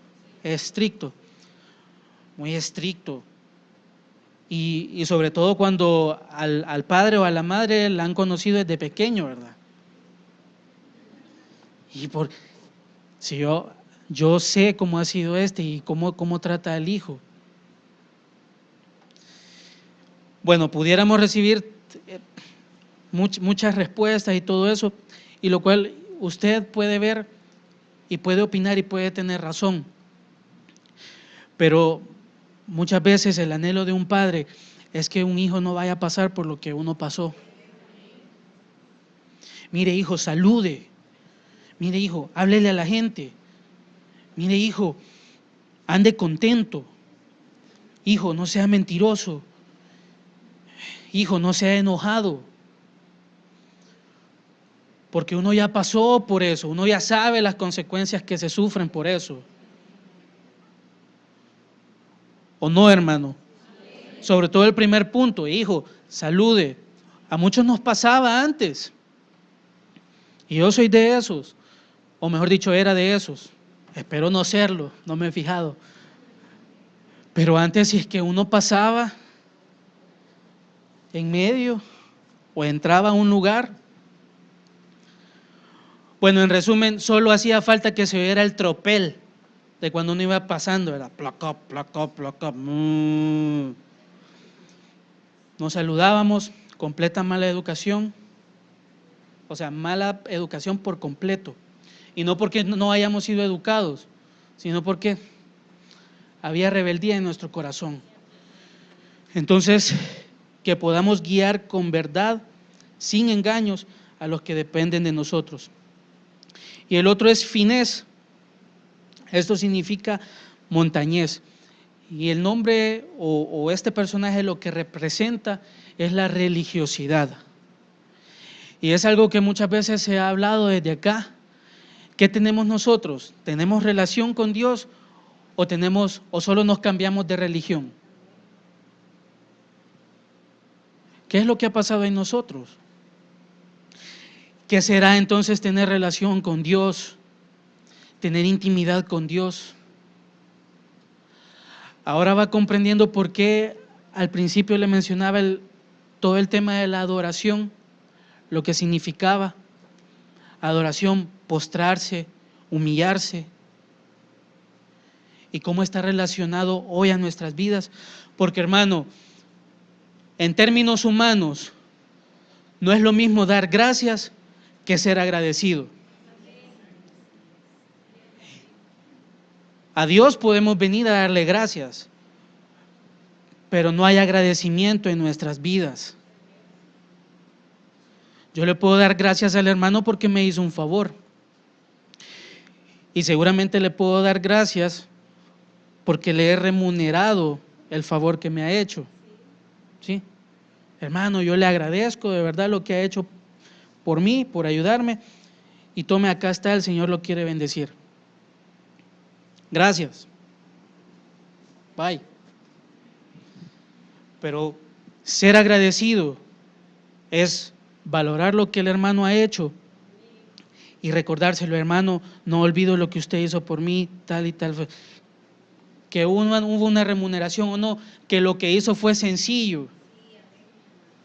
muy estricto, y sobre todo cuando al padre o a la madre la han conocido desde pequeño, ¿verdad? Y si yo sé cómo ha sido y cómo trata al hijo. Bueno, pudiéramos recibir muchas respuestas y todo eso, y lo cual usted puede ver y puede opinar y puede tener razón. Pero muchas veces el anhelo de un padre es que un hijo no vaya a pasar por lo que uno pasó. Mire, hijo, salude. Mire, hijo, háblele a la gente. Mire, hijo, ande contento. Hijo, no sea mentiroso. Hijo, no sea enojado. Porque uno ya pasó por eso, uno ya sabe las consecuencias que se sufren por eso. ¿O no, hermano? Sobre todo el primer punto, hijo, salude. A muchos nos pasaba antes. Y yo soy de esos, o mejor dicho, era de esos. Espero no serlo, no me he fijado. Pero antes, si es que uno pasaba en medio o entraba a un lugar, Bueno, en resumen, solo hacía falta que se oyera el tropel de cuando uno iba pasando, era placa, placa, placa. Nos saludábamos, completa mala educación, o sea, mala educación por completo. Y no porque no hayamos sido educados, sino porque había rebeldía en nuestro corazón. Entonces, que podamos guiar con verdad, sin engaños, a los que dependen de nosotros. Y el otro es finés. Esto significa montañés. Y el nombre o este personaje lo que representa es la religiosidad. Y es algo que muchas veces se ha hablado desde acá. ¿Qué tenemos nosotros? ¿Tenemos relación con Dios o solo nos cambiamos de religión? ¿Qué es lo que ha pasado en nosotros? ¿Qué será entonces tener relación con Dios? Tener intimidad con Dios. Ahora va comprendiendo por qué al principio le mencionaba todo el tema de la adoración, lo que significaba. Adoración, postrarse, humillarse. Y cómo está relacionado hoy a nuestras vidas. Porque, hermano, en términos humanos, no es lo mismo dar gracias que ser agradecido. A Dios podemos venir a darle gracias, pero no hay agradecimiento en nuestras vidas. Yo le puedo dar gracias al hermano porque me hizo un favor. Y seguramente le puedo dar gracias porque le he remunerado el favor que me ha hecho. ¿Sí? Hermano, yo le agradezco de verdad lo que ha hecho por mí, por ayudarme. Y tome, acá está, el Señor lo quiere bendecir. Gracias. Bye. Pero ser agradecido es valorar lo que el hermano ha hecho y recordárselo, hermano, no olvido lo que usted hizo por mí, tal y tal. Que hubo una remuneración o no, que lo que hizo fue sencillo,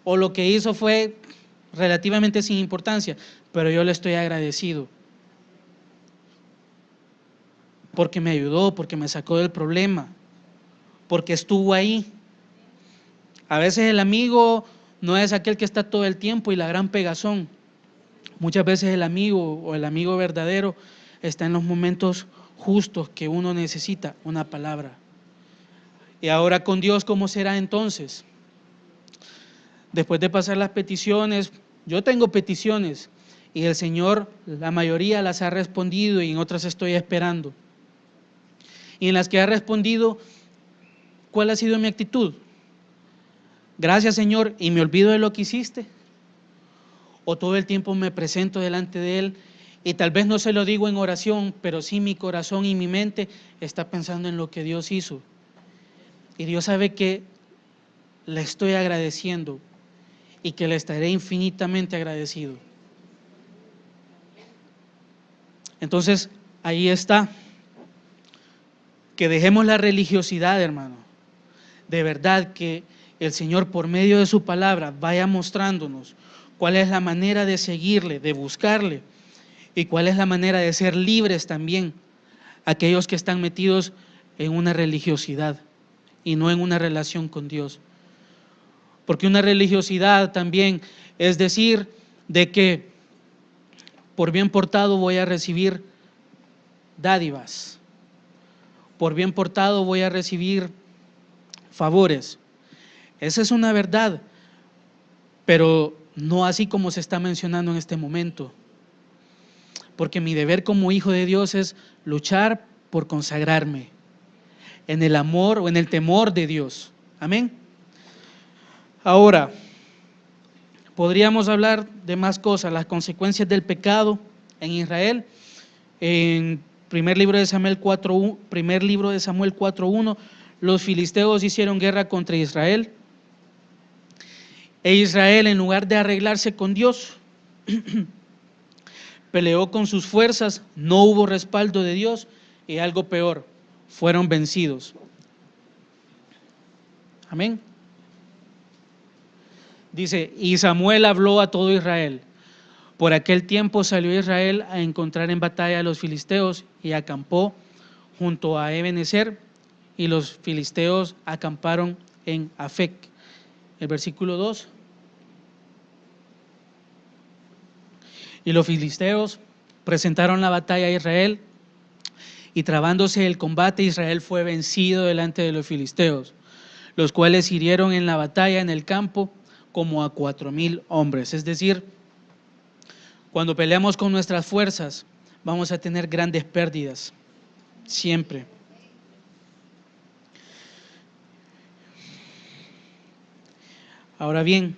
o lo que hizo fue relativamente sin importancia, pero yo le estoy agradecido. Porque me ayudó, porque me sacó del problema, porque estuvo ahí. A veces el amigo no es aquel que está todo el tiempo y la gran pegazón. Muchas veces el amigo o el amigo verdadero está en los momentos justos que uno necesita una palabra. Y ahora con Dios, ¿cómo será entonces? Después de pasar las peticiones, yo tengo peticiones y el Señor, la mayoría las ha respondido y en otras estoy esperando. Y en las que ha respondido, ¿cuál ha sido mi actitud? Gracias, Señor, y me olvido de lo que hiciste. O todo el tiempo me presento delante de Él y tal vez no se lo digo en oración, pero sí mi corazón y mi mente está pensando en lo que Dios hizo. Y Dios sabe que le estoy agradeciendo y que le estaré infinitamente agradecido. Entonces, ahí está. Que dejemos la religiosidad, hermano. De verdad que el Señor, por medio de su palabra, vaya mostrándonos cuál es la manera de seguirle, de buscarle, y cuál es la manera de ser libres también, aquellos que están metidos en una religiosidad y no en una relación con Dios. Porque una religiosidad también es decir de que por bien portado voy a recibir dádivas, por bien portado voy a recibir favores. Esa es una verdad, pero no así como se está mencionando en este momento. Porque mi deber como hijo de Dios es luchar por consagrarme en el amor o en el temor de Dios. Amén. Ahora, podríamos hablar de más cosas, las consecuencias del pecado en Israel. En primer libro de Samuel 4:1, los filisteos hicieron guerra contra Israel. E Israel, en lugar de arreglarse con Dios, peleó con sus fuerzas, no hubo respaldo de Dios y algo peor, fueron vencidos. Amén. Dice, y Samuel habló a todo Israel. Por aquel tiempo salió Israel a encontrar en batalla a los filisteos y acampó junto a Ebenezer, y los filisteos acamparon en Afec. El versículo 2. Y los filisteos presentaron la batalla a Israel, y trabándose el combate, Israel fue vencido delante de los filisteos, los cuales hirieron en la batalla en el campo como a 4,000 hombres. Es decir, cuando peleamos con nuestras fuerzas, vamos a tener grandes pérdidas, siempre. Ahora bien,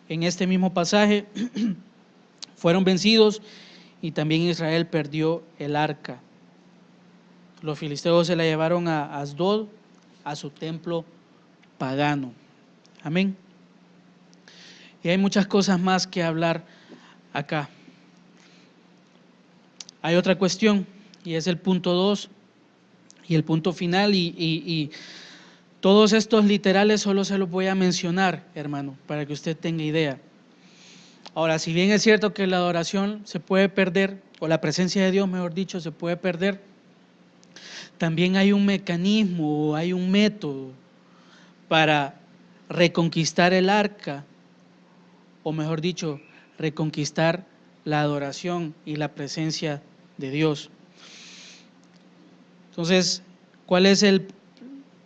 en este mismo pasaje fueron vencidos y también Israel perdió el arca. Los filisteos se la llevaron a Asdod, a su templo pagano. Amén. Y hay muchas cosas más que hablar acá. Hay otra cuestión, y es el punto 2 y el punto final, y todos estos literales solo se los voy a mencionar, hermano, para que usted tenga idea. Ahora, si bien es cierto que la adoración se puede perder, o la presencia de Dios, mejor dicho, se puede perder, también hay un mecanismo, hay un método para reconquistar el arca, o mejor dicho, reconquistar la adoración y la presencia de Dios. Entonces, ¿cuál es el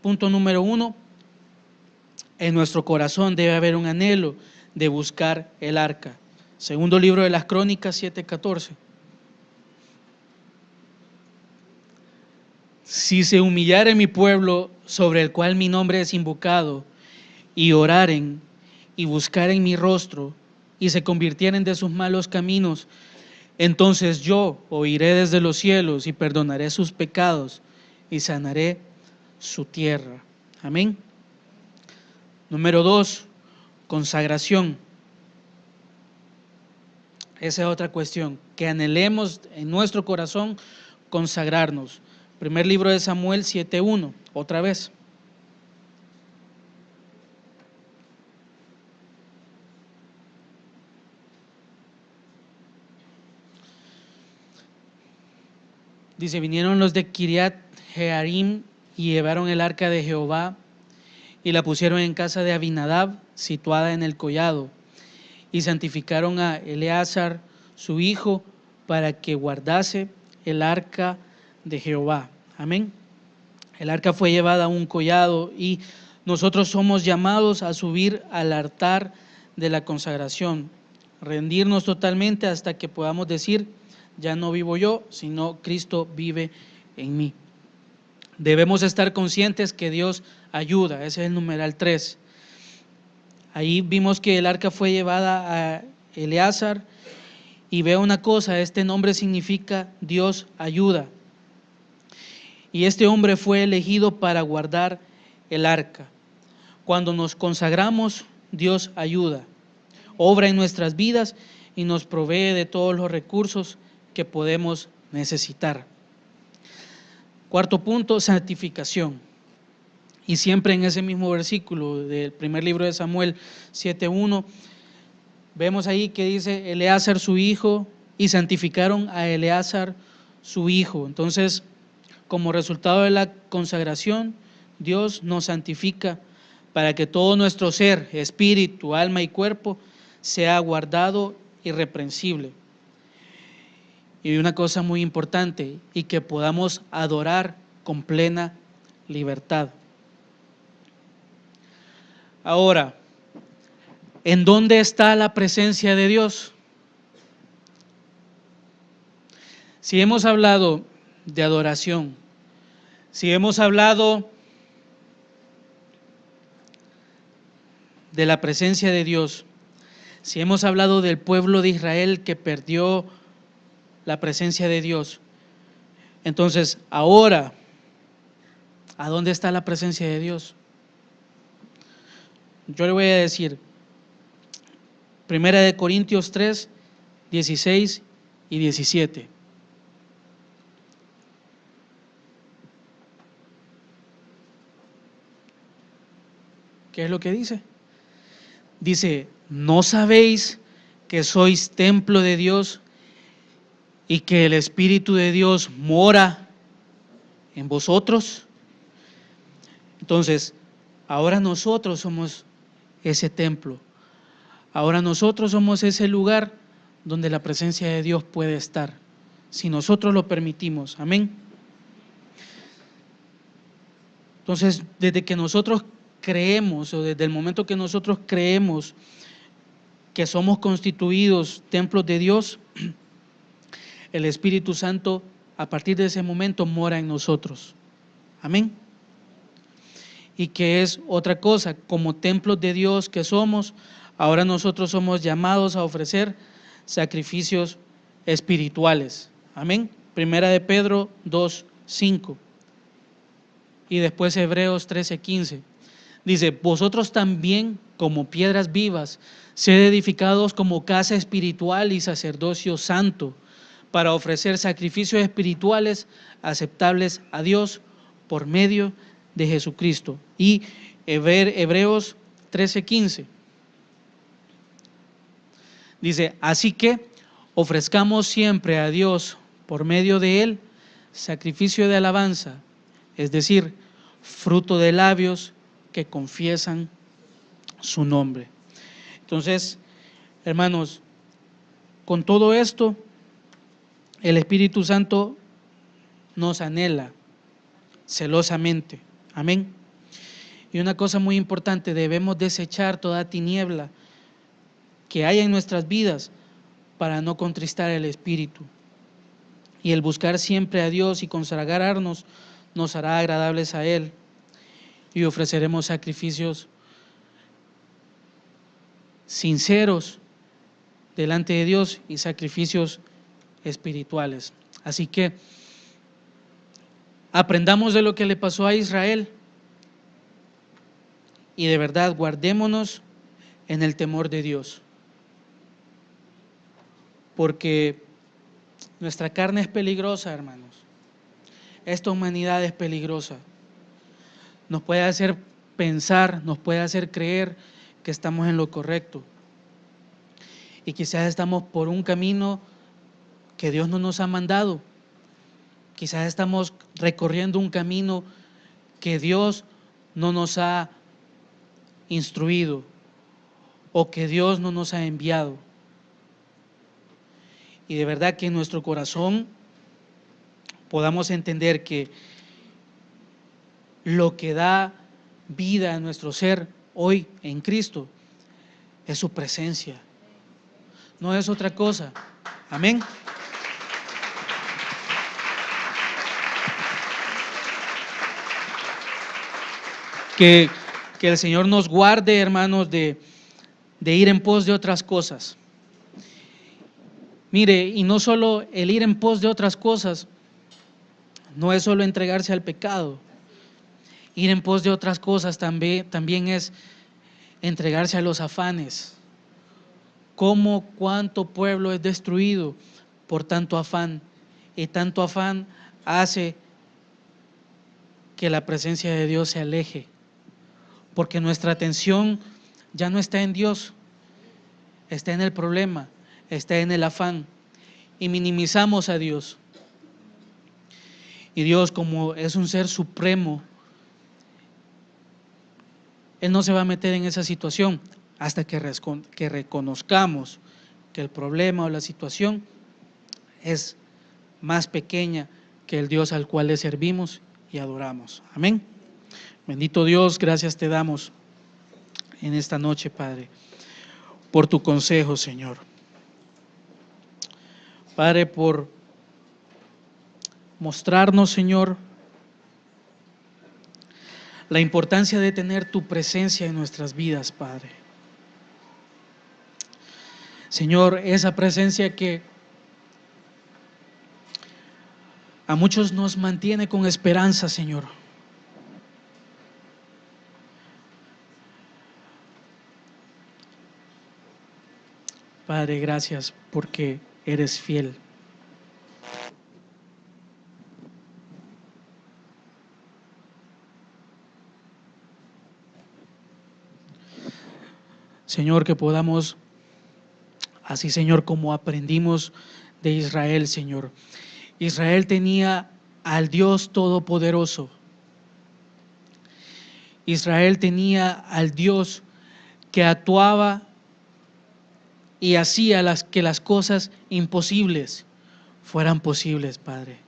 punto número 1? En nuestro corazón debe haber un anhelo de buscar el arca. Segundo libro de las Crónicas 7:14. Si se humillare mi pueblo, sobre el cual mi nombre es invocado, y oraren y buscaren mi rostro, y se convirtieren de sus malos caminos, entonces yo oiré desde los cielos y perdonaré sus pecados y sanaré su tierra. Amén. Número 2, consagración. Esa es otra cuestión, que anhelemos en nuestro corazón consagrarnos. Primer libro de Samuel 7:1, otra vez. Dice, vinieron los de Kiriat Jearim y llevaron el arca de Jehová y la pusieron en casa de Abinadab, situada en el collado, y santificaron a Eleazar, su hijo, para que guardase el arca de Jehová. Amén. El arca fue llevada a un collado y nosotros somos llamados a subir al altar de la consagración, rendirnos totalmente hasta que podamos decir, ya no vivo yo, sino Cristo vive en mí. Debemos estar conscientes que Dios ayuda, ese es el numeral 3. Ahí vimos que el arca fue llevada a Eleazar, y veo una cosa, este nombre significa Dios ayuda. Y este hombre fue elegido para guardar el arca. Cuando nos consagramos, Dios ayuda, obra en nuestras vidas y nos provee de todos los recursos que podemos necesitar. Cuarto punto, santificación. Y siempre en ese mismo versículo del primer libro de Samuel 7:1, vemos ahí que dice Eleazar su hijo, y santificaron a Eleazar su hijo. Entonces, como resultado de la consagración, Dios nos santifica para que todo nuestro ser, espíritu, alma y cuerpo sea guardado irreprensible. Y una cosa muy importante, y que podamos adorar con plena libertad. Ahora, ¿en dónde está la presencia de Dios? Si hemos hablado de adoración, si hemos hablado de la presencia de Dios, si hemos hablado del pueblo de Israel que perdió la presencia de Dios, entonces ahora, ¿a dónde está la presencia de Dios? Yo le voy a decir, 1 Corintios 3, 16 y 17. ¿Qué es lo que dice? Dice, ¿no sabéis que sois templo de Dios y que el Espíritu de Dios mora en vosotros. Entonces, ahora nosotros somos ese templo. Ahora nosotros somos ese lugar donde la presencia de Dios puede estar, si nosotros lo permitimos. Amén. Entonces, desde que nosotros creemos, o desde el momento que nosotros creemos que somos constituidos templos de Dios, el Espíritu Santo a partir de ese momento mora en nosotros. Amén. Y que es otra cosa, como templos de Dios que somos, ahora nosotros somos llamados a ofrecer sacrificios espirituales. Amén. Primera de Pedro 2:5 y después Hebreos 13:15. Dice, vosotros también como piedras vivas, sed edificados como casa espiritual y sacerdocio santo, para ofrecer sacrificios espirituales aceptables a Dios por medio de Jesucristo. Y Hebreos 13:15 dice, así que ofrezcamos siempre a Dios por medio de Él sacrificio de alabanza, es decir, fruto de labios que confiesan su nombre. Entonces, hermanos, con todo esto, el Espíritu Santo nos anhela celosamente. Amén. Y una cosa muy importante, debemos desechar toda tiniebla que haya en nuestras vidas para no contristar el Espíritu. Y el buscar siempre a Dios y consagrarnos nos hará agradables a Él y ofreceremos sacrificios sinceros delante de Dios y sacrificios espirituales. Así que aprendamos de lo que le pasó a Israel y de verdad guardémonos en el temor de Dios, porque nuestra carne es peligrosa, hermanos. Esta humanidad es peligrosa. Nos puede hacer pensar, nos puede hacer creer que estamos en lo correcto. Y quizás estamos por un camino que Dios no nos ha mandado. Quizás estamos recorriendo un camino que Dios no nos ha instruido o que Dios no nos ha enviado. Y de verdad que en nuestro corazón podamos entender que lo que da vida a nuestro ser hoy en Cristo es su presencia, no es otra cosa. Amén. Que el Señor nos guarde, hermanos, de ir en pos de otras cosas. Mire, y no solo el ir en pos de otras cosas, no es solo entregarse al pecado. Ir en pos de otras cosas también es entregarse a los afanes. ¿Cómo, cuánto pueblo es destruido por tanto afán? Y tanto afán hace que la presencia de Dios se aleje, porque nuestra atención ya no está en Dios, está en el problema, está en el afán, y minimizamos a Dios. Y Dios, como es un ser supremo, Él no se va a meter en esa situación hasta que reconozcamos que el problema o la situación es más pequeña que el Dios al cual le servimos y adoramos. Amén. Bendito Dios, gracias te damos en esta noche, Padre, por tu consejo, Señor. Padre, por mostrarnos, Señor, la importancia de tener tu presencia en nuestras vidas, Padre. Señor, esa presencia que a muchos nos mantiene con esperanza, Señor. Padre, gracias porque eres fiel. Señor, que podamos Así, Señor, como aprendimos de Israel, Señor. Israel tenía al Dios Todopoderoso. Israel tenía al Dios que actuaba y hacía que las cosas imposibles fueran posibles, Padre.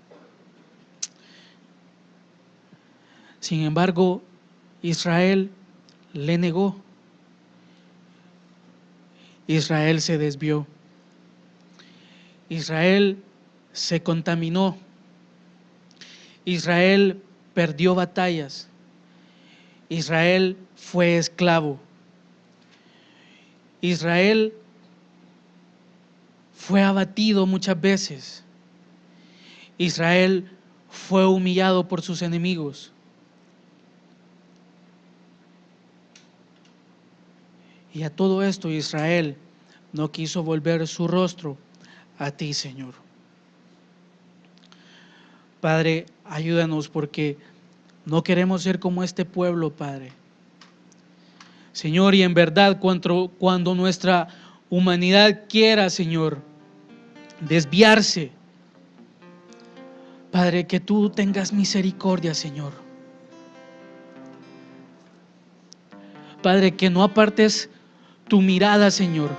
Sin embargo, Israel le negó. Israel se desvió. Israel se contaminó. Israel perdió batallas. Israel fue esclavo. Israel fue abatido muchas veces. Israel fue humillado por sus enemigos. Y a todo esto Israel no quiso volver su rostro a ti, Señor. Padre, ayúdanos porque no queremos ser como este pueblo, Padre. Señor, y en verdad cuando nuestra humanidad quiera, Señor, desviarse, Padre, que tú tengas misericordia, Señor. Padre, que no apartes tu mirada, Señor,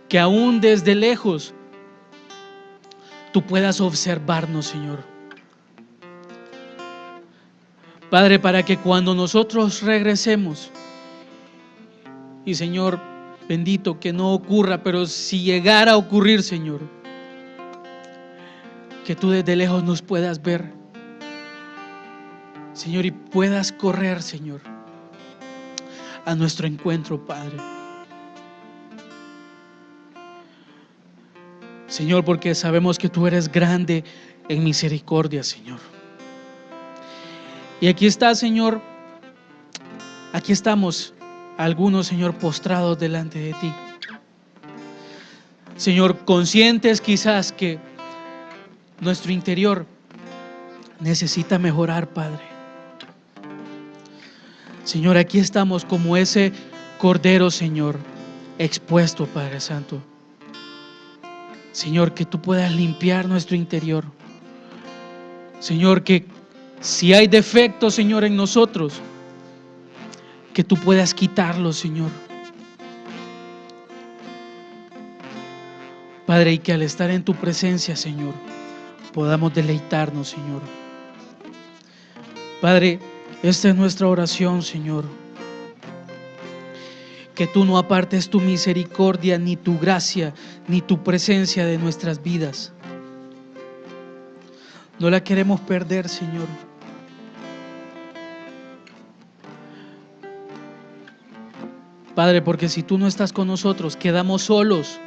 que aún desde lejos tú puedas observarnos, Señor. Padre, para que cuando nosotros regresemos, y Señor, bendito que no ocurra, pero si llegara a ocurrir, Señor, que tú desde lejos nos puedas ver, Señor, y puedas correr, Señor, a nuestro encuentro, Padre. Señor, porque sabemos que tú eres grande en misericordia, Señor. Y aquí está, Señor, aquí estamos algunos, Señor, postrados delante de ti. Señor, conscientes quizás que nuestro interior necesita mejorar, Padre. Señor, aquí estamos como ese cordero, Señor, expuesto, Padre Santo. Señor, que tú puedas limpiar nuestro interior. Señor, que si hay defectos, Señor, en nosotros, que tú puedas quitarlos, Señor. Padre, y que al estar en tu presencia, Señor, podamos deleitarnos, Señor. Padre, esta es nuestra oración, Señor. Que tú no apartes tu misericordia, ni tu gracia, ni tu presencia de nuestras vidas. No la queremos perder, Señor. Padre, porque si tú no estás con nosotros, quedamos solos.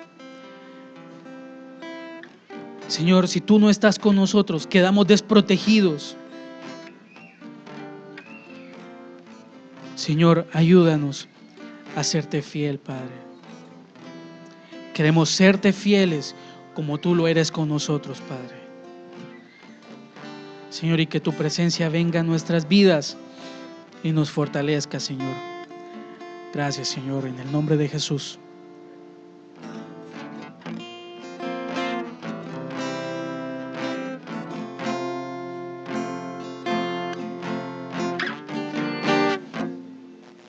Señor, si tú no estás con nosotros, quedamos desprotegidos. Señor, ayúdanos a serte fiel, Padre. Queremos serte fieles como tú lo eres con nosotros, Padre. Señor, y que tu presencia venga a nuestras vidas y nos fortalezca, Señor. Gracias, Señor, en el nombre de Jesús.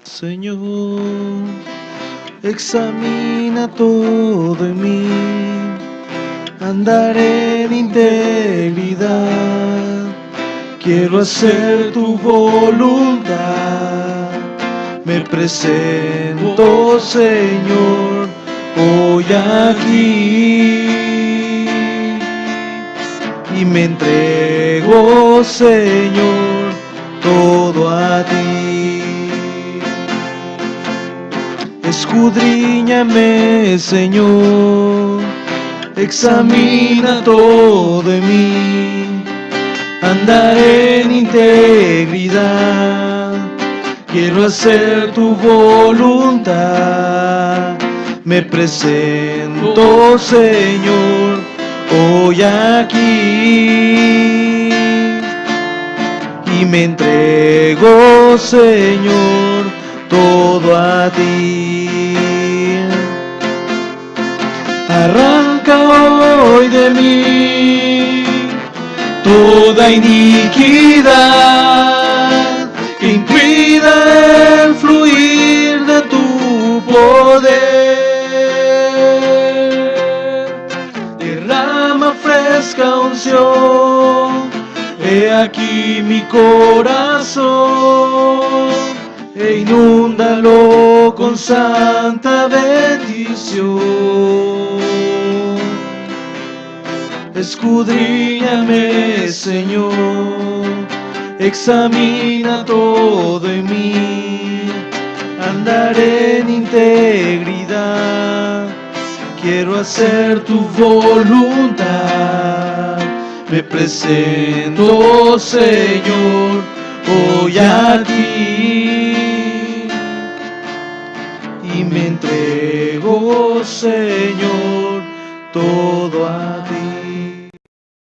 Señor, examina todo en mí, andaré en integridad, quiero hacer tu voluntad, me presento, Señor, hoy aquí, y me entrego, Señor, todo a ti. Escudriñame, Señor, examina todo en mí, andaré en integridad, quiero hacer tu voluntad, me presento, Señor, hoy aquí, y me entrego, Señor, todo a ti. arranca hoy de mí toda iniquidad que impida el fluir de tu poder. Derrama fresca unción, he aquí mi corazón, e inúndalo con santa bendición. Escudriñame, Señor, examina todo en mí, andaré en integridad, quiero hacer tu voluntad. Me presento, Señor, hoy a ti, y me entrego, Señor, todo